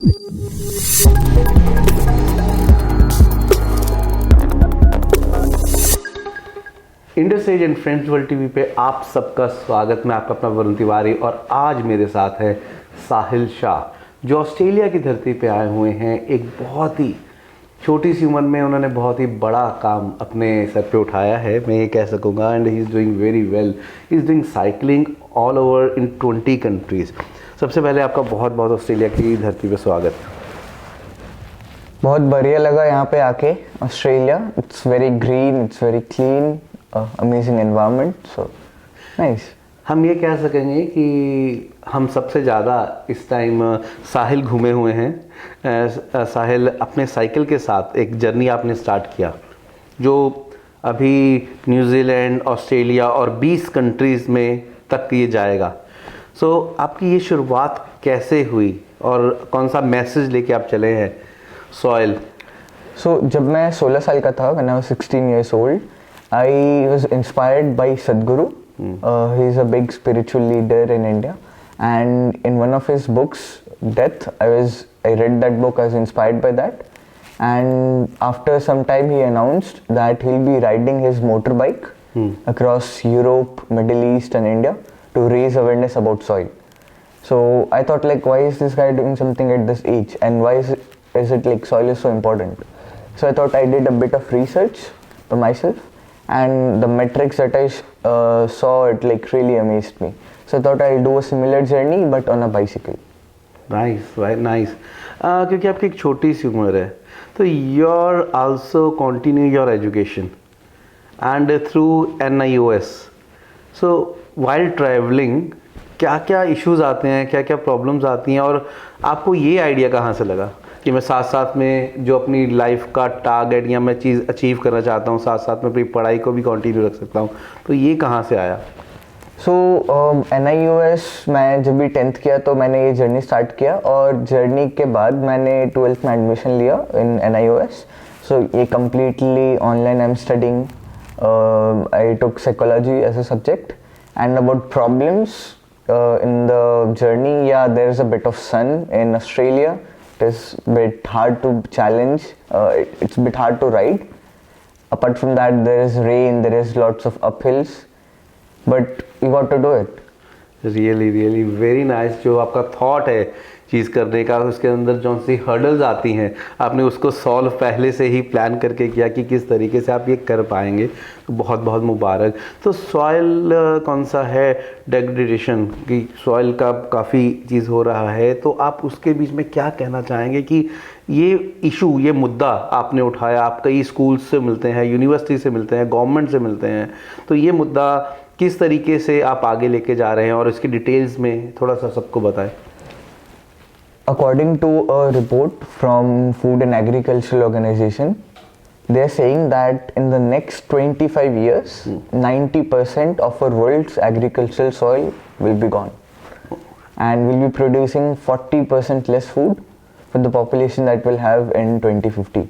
Indus Edge and Friends World TV पे आप सबका स्वागत। मैं आपका अपना वरुण तिवारी और आज मेरे साथ है साहिल शाह जो ऑस्ट्रेलिया की धरती पे आए हुए हैं। एक बहुत ही छोटी सी उम्र में उन्होंने बहुत ही बड़ा काम अपने सर पे उठाया है, मैं ये कह सकूँगा। And he is doing very well. He is doing cycling all over in 20 countries. सबसे पहले आपका बहुत बहुत ऑस्ट्रेलिया की धरती पे स्वागत। बहुत बढ़िया लगा यहाँ पे आके Australia. It's very green, it's very clean, amazing environment, so nice. हम ये कह सकेंगे कि हम सबसे ज़्यादा इस टाइम साहिल घूमे हुए हैं। साहिल अपने साइकिल के साथ एक जर्नी आपने स्टार्ट किया जो अभी न्यूजीलैंड, ऑस्ट्रेलिया और 20 कंट्रीज़ में तक ये जाएगा। सो आपकी ये शुरुआत कैसे हुई और कौन सा मैसेज लेके आप चले हैं सॉइल? सो जब मैं 16 साल का था, when I was 16 years old, I was inspired by Sadhguru. He is a big spiritual leader in India, and in one of his books, Death, I read that book. I was inspired by that, and after some time, he announced that he'll be riding his motorbike across Europe, Middle East, and India to raise awareness about soil. So I thought, like, why is this guy doing something at this age, and why is it like soil is so important? So I thought I did a bit of research by myself. And the metrics that I saw, it like really amazed me. So I thought I'll do a similar journey but on a bicycle. Nice, very nice. क्योंकि आपकी एक छोटी सी उम्र है तो you're also continue your education and through NIOS. So while traveling क्या क्या issues आते हैं, क्या क्या problems आती हैं और आपको ये idea कहाँ से लगा कि मैं साथ साथ में जो अपनी लाइफ का टारगेट या मैं चीज़ अचीव करना चाहता हूँ साथ साथ में अपनी पढ़ाई को भी कंटिन्यू रख सकता हूँ, तो ये कहाँ से आया? सो NIOS मैं जब भी 10th किया तो मैंने ये जर्नी स्टार्ट किया और जर्नी के बाद मैंने 12th में एडमिशन लिया इन NIOS. सो ये completely online I am studying. I took psychology as a subject and about problems in the journey, yeah, there is a bit of sun in Australia. It is a bit hard to challenge, it's a bit hard to ride. Apart from that, there is rain, there is lots of uphills, but you got to do it. Really very nice. जो आपका thought है चीज़ करने का, उसके अंदर जो सी hurdles आती हैं आपने उसको सॉल्व पहले से ही प्लान करके किया कि किस तरीके से आप ये कर पाएंगे, तो बहुत बहुत मुबारक। तो सॉइल कौन सा है डिग्रेडेशन की, सॉइल का काफ़ी चीज़ हो रहा है, तो आप उसके बीच में क्या कहना चाहेंगे कि ये इशू, ये मुद्दा आपने उठाया, आप कई स्कूल्स से मिलते हैं, यूनिवर्सिटी से मिलते हैं, गवर्नमेंट से मिलते हैं, तो ये मुद्दा किस तरीके से आप आगे लेके जा रहे हैं और इसकी डिटेल्स में थोड़ा सा सबको बताएं। According to a report from Food and Agricultural Organization, they are saying that in the next 25 years, 90% of our world's agricultural soil will be gone. And we'll be producing 40% less food for the population that we'll have in 2050.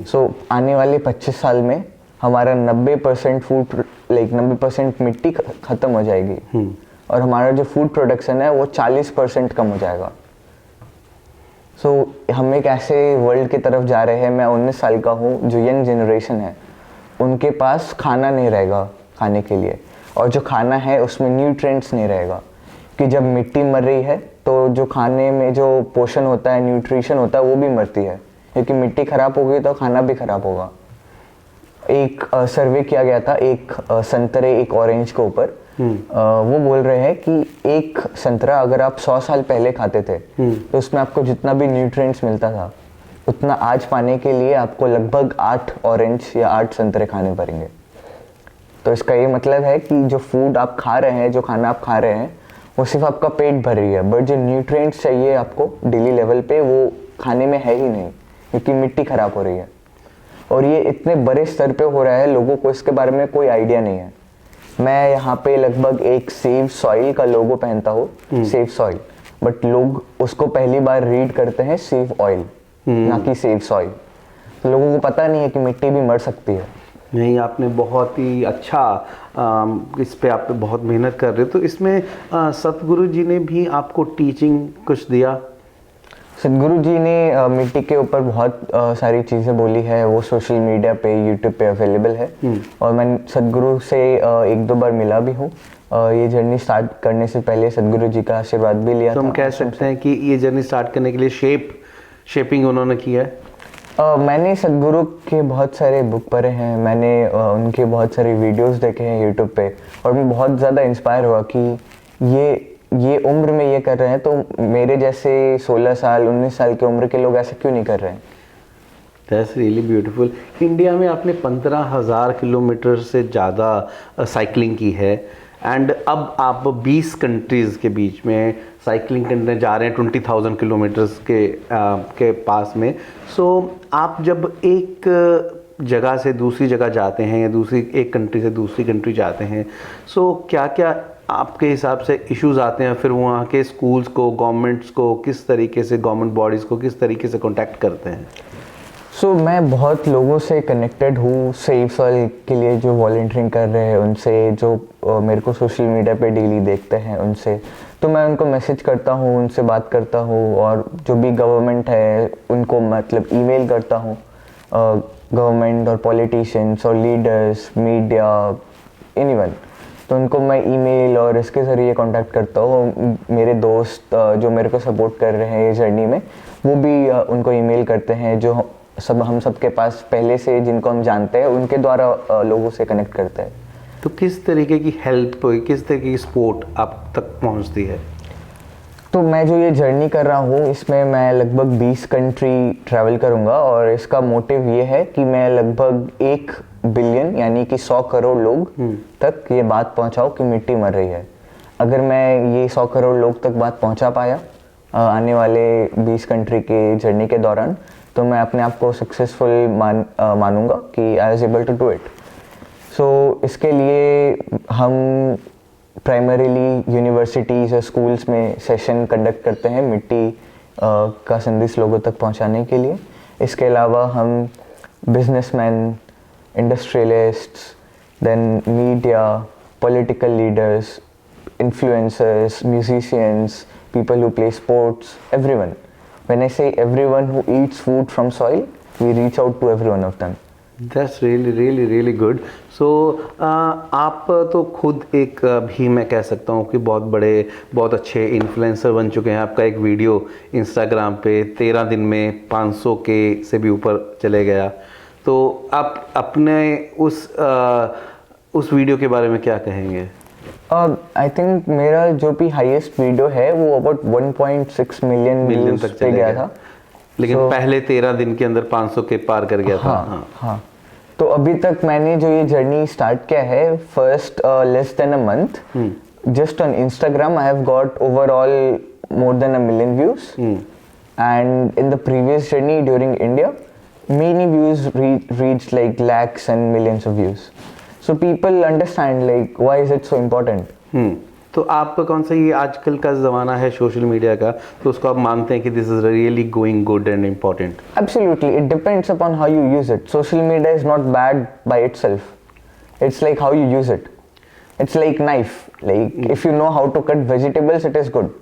So, आने वाले 25 साल में हमारा 90% food, like 90% मिट्टी ख़त्म हो जाएगी और हमारा जो फूड प्रोडक्शन है वो 40% कम हो जाएगा। सो हम एक ऐसे वर्ल्ड की तरफ जा रहे हैं, मैं 19 साल का हूँ, जो यंग जनरेशन है उनके पास खाना नहीं रहेगा खाने के लिए, और जो खाना है उसमें न्यूट्रिएंट्स नहीं रहेगा कि जब मिट्टी मर रही है तो जो खाने में जो पोषण होता है, न्यूट्रिशन होता है, वो भी मरती है, क्योंकि मिट्टी ख़राब होगी तो खाना भी ख़राब होगा। एक सर्वे किया गया था एक संतरे, एक ऑरेंज के ऊपर, वो बोल रहे हैं कि एक संतरा अगर आप 100 साल पहले खाते थे तो उसमें आपको जितना भी न्यूट्रिएंट्स मिलता था उतना आज पाने के लिए आपको लगभग 8 ऑरेंज या 8 संतरे खाने पड़ेंगे। तो इसका ये मतलब है कि जो फूड आप खा रहे हैं, जो खाना आप खा रहे हैं, वो सिर्फ आपका पेट भर रही है, बट जो न्यूट्रिएंट्स चाहिए आपको डेली लेवल पे वो खाने में है ही नहीं, क्योंकि मिट्टी खराब हो रही है। और ये इतने बड़े स्तर पे हो रहा है, लोगों को इसके बारे में कोई आइडिया नहीं है। मैं यहाँ पे लगभग एक सेव सॉइल का लोगो पहनता हूँ, सेव सॉइल, बट लोग उसको पहली बार रीड करते हैं सेव ऑयल, ना कि सेव सॉइल। तो लोगों को पता नहीं है कि मिट्टी भी मर सकती है। नहीं, आपने बहुत ही अच्छा इस पे आप बहुत मेहनत कर रहे हो। तो इसमें सतगुरु जी ने भी आपको टीचिंग कुछ दिया? सदगुरु जी ने मिट्टी के ऊपर बहुत सारी चीज़ें बोली है, वो सोशल मीडिया पे, यूट्यूब पे अवेलेबल है। और मैं सदगुरु से एक दो बार मिला भी हूँ। ये जर्नी स्टार्ट करने से पहले सदगुरु जी का आशीर्वाद भी लिया तो था। हम कह सकते हैं कि ये जर्नी स्टार्ट करने के लिए शेपिंग उन्होंने किया है। मैंने सदगुरु के बहुत सारे बुक पढ़े हैं, मैंने उनके बहुत सारे वीडियोस देखे हैं यूट्यूब पे, और मैं बहुत ज़्यादा इंस्पायर हुआ कि ये उम्र में ये कर रहे हैं, तो मेरे जैसे 16 साल 19 साल की उम्र के लोग ऐसे क्यों नहीं कर रहे हैं। That's really beautiful. इंडिया में आपने 15,000 किलोमीटर से ज़्यादा साइकिलिंग की है, एंड अब आप 20 कंट्रीज़ के बीच में साइकिलिंग करने जा रहे हैं 20,000 किलोमीटर्स के पास में। सो आप जब एक जगह से दूसरी जगह जाते हैं या एक कंट्री से दूसरी कंट्री जाते हैं, सो क्या क्या आपके हिसाब से इश्यूज आते हैं, फिर वहाँ के स्कूल्स को, गवर्नमेंट्स को किस तरीके से, गवर्नमेंट बॉडीज़ को किस तरीके से कांटेक्ट करते हैं? सो मैं बहुत लोगों से कनेक्टेड हूँ, सेफ सॉइल के लिए जो वॉलंटियरिंग कर रहे हैं उनसे, जो मेरे को सोशल मीडिया पे डेली देखते हैं उनसे, तो मैं उनको मैसेज करता हूँ, उनसे बात करता हूँ, और जो भी गवर्नमेंट है उनको मतलब ईमेल करता हूँ, गवर्नमेंट और पॉलिटिशियंस और लीडर्स, मीडिया, एनीवन, तो उनको मैं ईमेल और इसके ज़रिए कांटेक्ट करता हूँ। मेरे दोस्त जो मेरे को सपोर्ट कर रहे हैं ये जर्नी में, वो भी उनको ईमेल करते हैं, जो हम सबके पास पहले से जिनको हम जानते हैं उनके द्वारा लोगों से कनेक्ट करते हैं। तो किस तरीके की हेल्प, किस तरीके की सपोर्ट आप तक पहुंचती है? तो मैं जो ये जर्नी कर रहा हूँ इसमें मैं लगभग 20 कंट्री ट्रैवल करूँगा, और इसका मोटिव ये है कि मैं लगभग 1 बिलियन यानी कि 100 करोड़ लोग तक ये बात पहुँचाऊँ कि मिट्टी मर रही है। अगर मैं ये 100 करोड़ लोग तक बात पहुँचा पाया आने वाले 20 कंट्री के जर्नी के दौरान, तो मैं अपने आप को सक्सेसफुल मानूंगा कि I was able to do it. So इसके लिए हम प्राइमरीली यूनिवर्सिटीज़ और स्कूल्स में सेशन कंडक्ट करते हैं मिट्टी का संदेश लोगों तक पहुंचाने के लिए। इसके अलावा हम businessman, industrialists, then media, political leaders, influencers, musicians, people who play sports, everyone. When I say everyone who eats food from soil, we reach out to every one of them. That's really good. So आप तो खुद एक भी मैं कह सकता हूँ कि बहुत अच्छे इन्फ्लुएंसर बन चुके हैं। आपका एक वीडियो इंस्टाग्राम पे 13 दिन में 500 के से भी ऊपर चले गया। तो आप अपने उस वीडियो के बारे में क्या कहेंगे? आई थिंक मेरा जो भी हाईएस्ट वीडियो है वो अबाउट 1.6 मिलियन तक पे गया था, लेकिन पहले 13 दिन के अंदर 500 के पार कर गया था। हाँ। तो अभी तक मैंने जो ये जर्नी स्टार्ट किया है, first less than a month, just on Instagram I have got overall more than 1 million views, and in the previous journey during India, many views reached like lakhs and millions of views. So people understand like why is it so important. तो आप कौन सा, ये आजकल का ज़माना है social media का, तो उसको आप मानते हैं कि this is really going good and important? Absolutely, it depends upon how you use it. Social media is not bad by itself. It's like how you use it. It's like knife. Like if you know how to cut vegetables, it is good.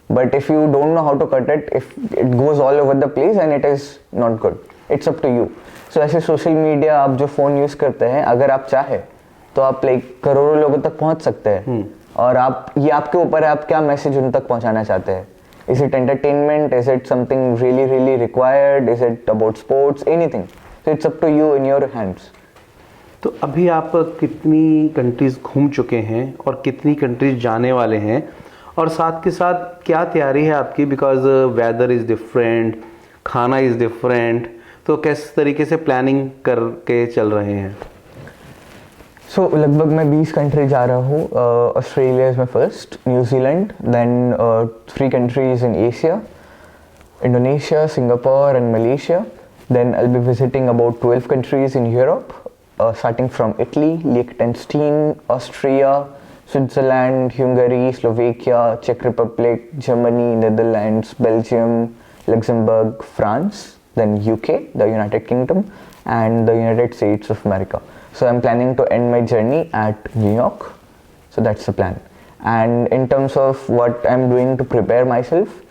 But if you don't know how to cut it, if it goes all over the place, and it is not good. It's up to you. So ऐसे social media आप जो phone use करते हैं, अगर आप चाहे तो आप लाइक करोड़ों लोगों तक पहुंच सकते हैं, और ये आपके ऊपर है, आप क्या मैसेज उन तक पहुंचाना चाहते हैं। Is it entertainment, is it something really required, is it about sports, anything, so it's up to you, in your hands. तो अभी आप कितनी कंट्रीज घूम चुके हैं और कितनी कंट्रीज जाने वाले हैं, और साथ के साथ क्या तैयारी है आपकी? बिकॉज वेदर इज़ डिफरेंट, खाना इज़ डिफरेंट, तो किस तरीके से प्लानिंग करके चल रहे हैं? सो लगभग मैं 20 कंट्री जा रहा हूँ। Australia is my first, New Zealand, then 3 countries in Asia, Indonesia, Singapore and Malaysia. Then I'll be visiting about 12 countries in Europe, starting from Italy, Liechtenstein, Austria, Switzerland, Hungary, Slovakia, Czech Republic, Germany, Netherlands, Belgium, Luxembourg, France, then UK, the United Kingdom, and the United States of America. So I'm planning to end my journey at New York. So that's the plan. And in terms of what I'm doing to prepare myself,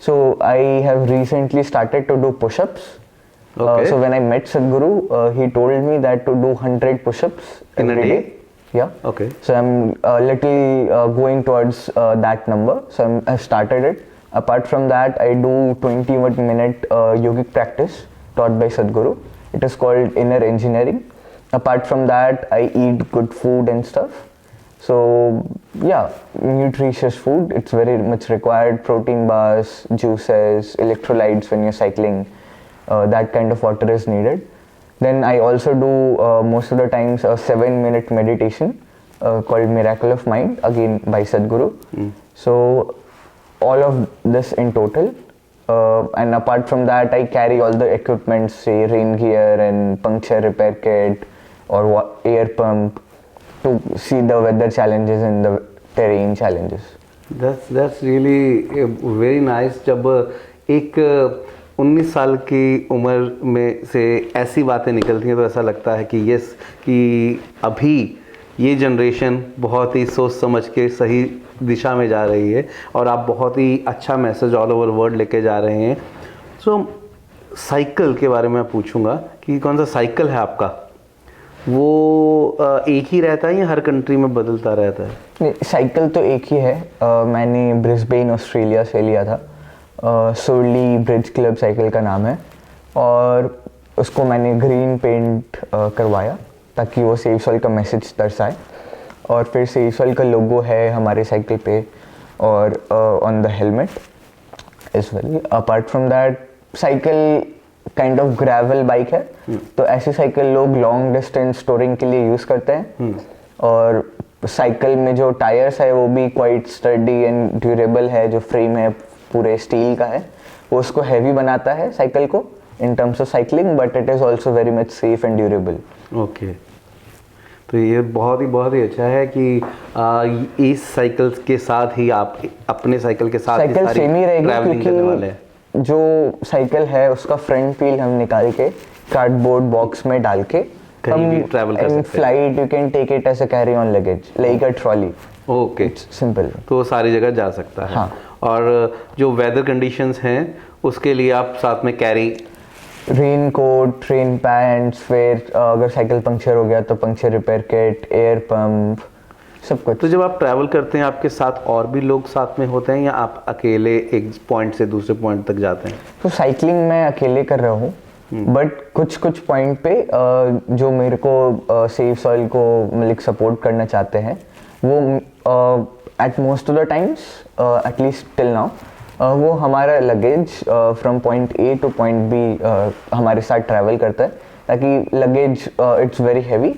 So I have recently started to do push-ups. Okay. So when I met Sadhguru, he told me that to do 100 push-ups In a every day? Yeah. Okay. So I'm little going towards that number. So I started it. Apart from that, I do 21-minute yogic practice taught by Sadhguru. It is called Inner Engineering. Apart from that, I eat good food and stuff. So yeah, nutritious food. It's very much required. Protein bars, juices, electrolytes when you're cycling. That kind of water is needed. Then I also do most of the times a 7-minute meditation called Miracle of Mind, again by Sadhguru. So all of this in total. And apart from that, I carry all the equipment, say rain gear and puncture repair kit or air pump to see the weather challenges and the terrain challenges. That's really very nice. जब एक 19 साल की उम्र में से ऐसी बातें निकलती हैं तो ऐसा लगता है कि यस, कि अभी ये जनरेशन बहुत ही सोच समझ के सही दिशा में जा रही है और आप बहुत ही अच्छा मैसेज ऑल ओवर वर्ल्ड लेके जा रहे हैं. सो साइकिल के बारे में मैं पूछूंगा कि कौन सा साइकिल है आपका, वो एक ही रहता है या हर कंट्री में बदलता रहता है? नहीं, साइकिल तो एक ही है. मैंने ब्रिस्बेन ऑस्ट्रेलिया से लिया था. सोरली ब्रिज क्लब साइकिल का नाम है और उसको मैंने ग्रीन पेंट करवाया ताकि वो सेफ सॉइल का मैसेज दर्शाए. और फिर सेफ सॉइल का लोगो है हमारे साइकिल पे और on the helmet as well. Apart from that, cycle kind of gravel bike है. तो ऐसी साइकिल लोग लॉन्ग डिस्टेंस टूरिंग के लिए यूज़ करते हैं. और साइकिल में जो टायर्स है वो भी क्वाइट स्टडी एंड ड्यूरेबल है. जो फ्रेम है पूरे स्टील का है, वो उसको हैवी बनाता है साइकिल को in terms of cycling, but it is also very much safe and durable. Okay, तो ये बहुत ही अच्छा है कि इस साइकिल के साथ ही आप अपने साइकिल के साथ साइकिल सेम ही रहेगी ट्रैवलिंग करने वाले हैं. जो साइकिल है उसका फ्रंट व्हील हम निकाल के कार्डबोर्ड बॉक्स में डाल के कहीं भी ट्रैवल कर सकते हैं. Flight you can take it as a carry on luggage like a trolley. Okay, simple. तो सारी जगह जा सकता है. हाँ. और जो वेदर कंडीशंस हैं उसके लिए आप साथ में carry rain coat, rain pants, फिर अगर साइकिल पंक्चर हो गया तो puncture repair kit, air pump, सब कुछ. तो जब आप ट्रैवल करते हैं आपके साथ और भी लोग साथ में होते हैं या आप अकेले एक पॉइंट से दूसरे पॉइंट तक जाते हैं? तो साइकिलिंग मैं अकेले कर रहा हूँ, बट कुछ पॉइंट पे जो मेरे को सेफ सॉइल को मतलब सपोर्ट करना चाहते हैं वो at most of the times at least till now वो हमारा luggage from point A to point B हमारे साथ ट्रैवल करता है ताकि luggage it's very heavy,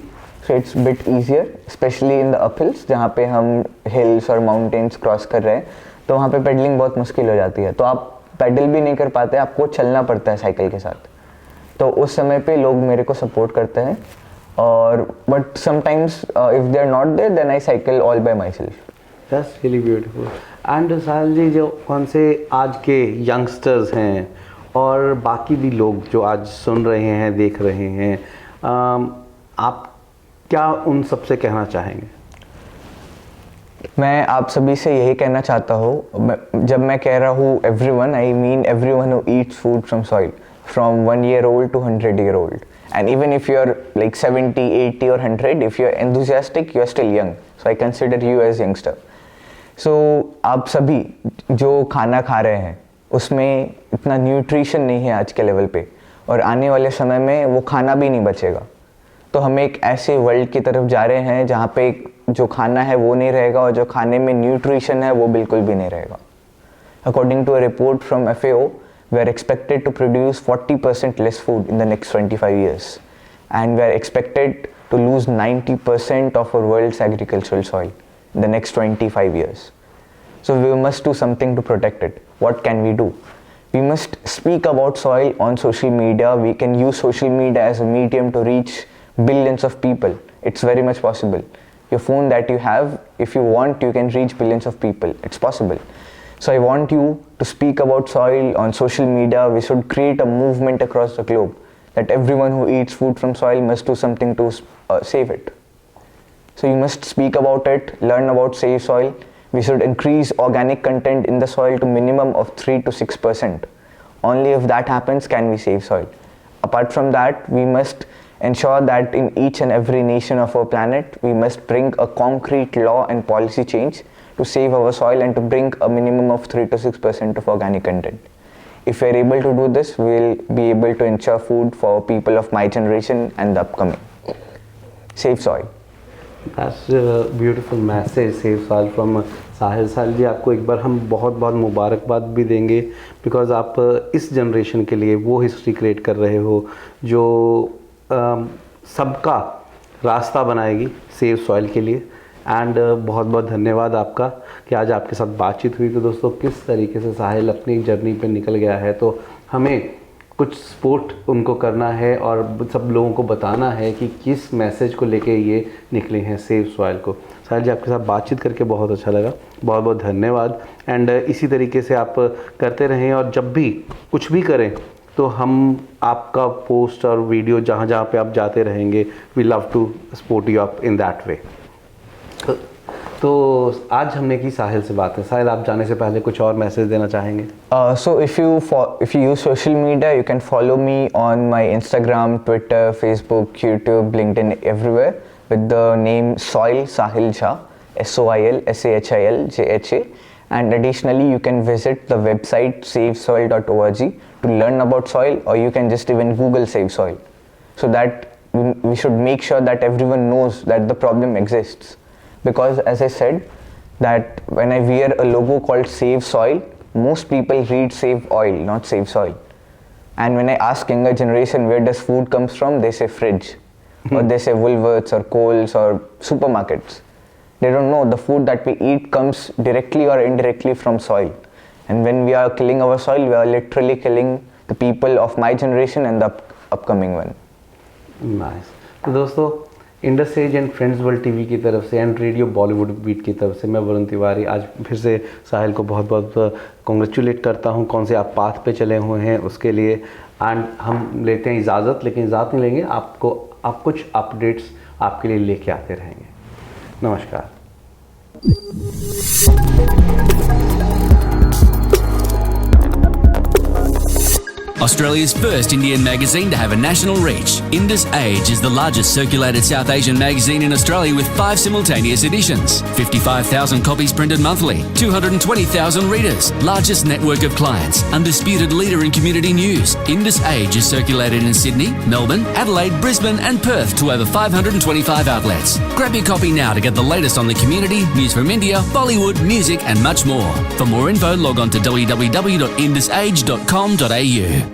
so it's bit easier specially in the up hills जहाँ पे हम हिल्स और माउंटेन्स क्रॉस कर रहे हैं. तो वहाँ पे पेडलिंग बहुत मुश्किल हो जाती है, तो आप पेडल भी नहीं कर पाते, आपको चलना पड़ता है साइकिल के साथ. तो उस समय पे लोग मेरे को सपोर्ट करते हैं. और but sometimes if they are not there then I cycle all by myself. That's really beautiful. And Sahil ji, जो कौन से आज के यंगस्टर्स हैं और बाकी भी लोग जो आज सुन रहे हैं, देख रहे हैं, आप क्या उन सबसे कहना चाहेंगे? मैं आप सभी से यही कहना चाहता हूँ. जब मैं कह रहा हूँ everyone, I mean everyone who Yeats food from soil, from 1 year old to 100 year old. And even if you're like 70, 80 or 100, if you're enthusiastic, you're still young. So I consider you as youngster. So आप सभी जो खाना खा रहे हैं उसमें इतना nutrition नहीं है आज के लेवल पे, और आने वाले समय में वो खाना भी नहीं बचेगा. तो हम एक ऐसे वर्ल्ड की तरफ जा रहे हैं जहाँ पे जो खाना है वो नहीं रहेगा और जो खाने में न्यूट्रिशन है वो बिल्कुल भी नहीं रहेगा. According to a report from FAO, we are expected to produce 40% less food in the next 25 years, and we are expected to lose 90% of our world's agricultural soil in the next 25 years. So we must do something to protect it. What can we do? We must speak about soil on social media. We can use social media as a medium to reach billions of people. It's very much possible. Your phone that you have, if you want, you can reach billions of people. It's possible. So I want you to speak about soil on social media. We should create a movement across the globe that everyone who eats food from soil must do something to save it. So you must speak about it, learn about save soil. we should increase organic content in the soil to minimum of 3 to 6%. Only if that happens can we save soil. Apart from that, we must ensure that in each and every nation of our planet, we must bring a concrete law and policy change to save our soil and to bring a minimum of 3 to 6% of organic content. If we are able to do this, we will be able to ensure food for people of my generation and the upcoming. Save soil. That's a beautiful message, save soil from साहिल। साहिल जी, आपको एक बार हम बहुत बहुत मुबारकबाद भी देंगे, because आप इस जनरेशन के लिए वो हिस्ट्री क्रिएट कर रहे हो जो सबका रास्ता बनाएगी सेव सॉइल के लिए। एंड बहुत बहुत धन्यवाद आपका कि आज आपके साथ बातचीत हुई। तो दोस्तों, किस तरीके से साहिल अपनी जर्नी पे निकल गया है, तो हमें कुछ सपोर्ट उनको करना है और सब लोगों को बताना है कि किस मैसेज को लेके ये निकले हैं सेव सॉइल को। साहिल जी, आपके साथ बातचीत करके बहुत अच्छा लगा, बहुत बहुत धन्यवाद। एंड इसी तरीके से आप करते रहें और जब भी कुछ भी करें तो हम आपका पोस्ट और वीडियो जहाँ जहाँ पे आप जाते रहेंगे, we love to support you up in that way. तो आज हमने की साहिल से बात है। साहिल, आप जाने से पहले कुछ और मैसेज देना चाहेंगे? So if you use social media, you can follow me on my Instagram, Twitter, Facebook, YouTube, LinkedIn, everywhere with the name Soil Sahil Jha, SOIL and additionally you can visit the website savesoil.org to learn about soil, or you can just even Google save soil, so that we should make sure that everyone knows that the problem exists. Because as I said, that when I wear a logo called Save Soil, most people read Save Oil, not Save Soil. And when I ask younger generation where does food comes from, they say fridge, or they say Woolworths or Coles or supermarkets. They don't know the food that we eat comes directly or indirectly from soil. And when we are killing our soil, we are literally killing the people of my generation and the upcoming one. Nice. तो दोस्तों, Indus Edge and Friends World TV की तरफ से and radio Bollywood beat की तरफ से मैं वरुण तिवारी आज फिर से साहिल को बहुत बहुत कॉन्ग्रेचुलेट करता हूं कौन से आप पाथ पे चले हुए हैं उसके लिए। एंड हम लेते हैं इजाज़त, लेकिन इजाज़त नहीं लेंगे, आप कुछ अपडेट्स आपके लिए लेके आते रहेंगे। नमस्कार। Australia's first Indian magazine to have a national reach, Indus Age is the largest circulated South Asian magazine in Australia with 5 simultaneous editions, 55,000 copies printed monthly, 220,000 readers, largest network of clients, undisputed leader in community news. Indus Age is circulated in Sydney, Melbourne, Adelaide, Brisbane and Perth to over 525 outlets. Grab your copy now to get the latest on the community, news from India, Bollywood, music and much more. For more info, log on to www.indusage.com.au.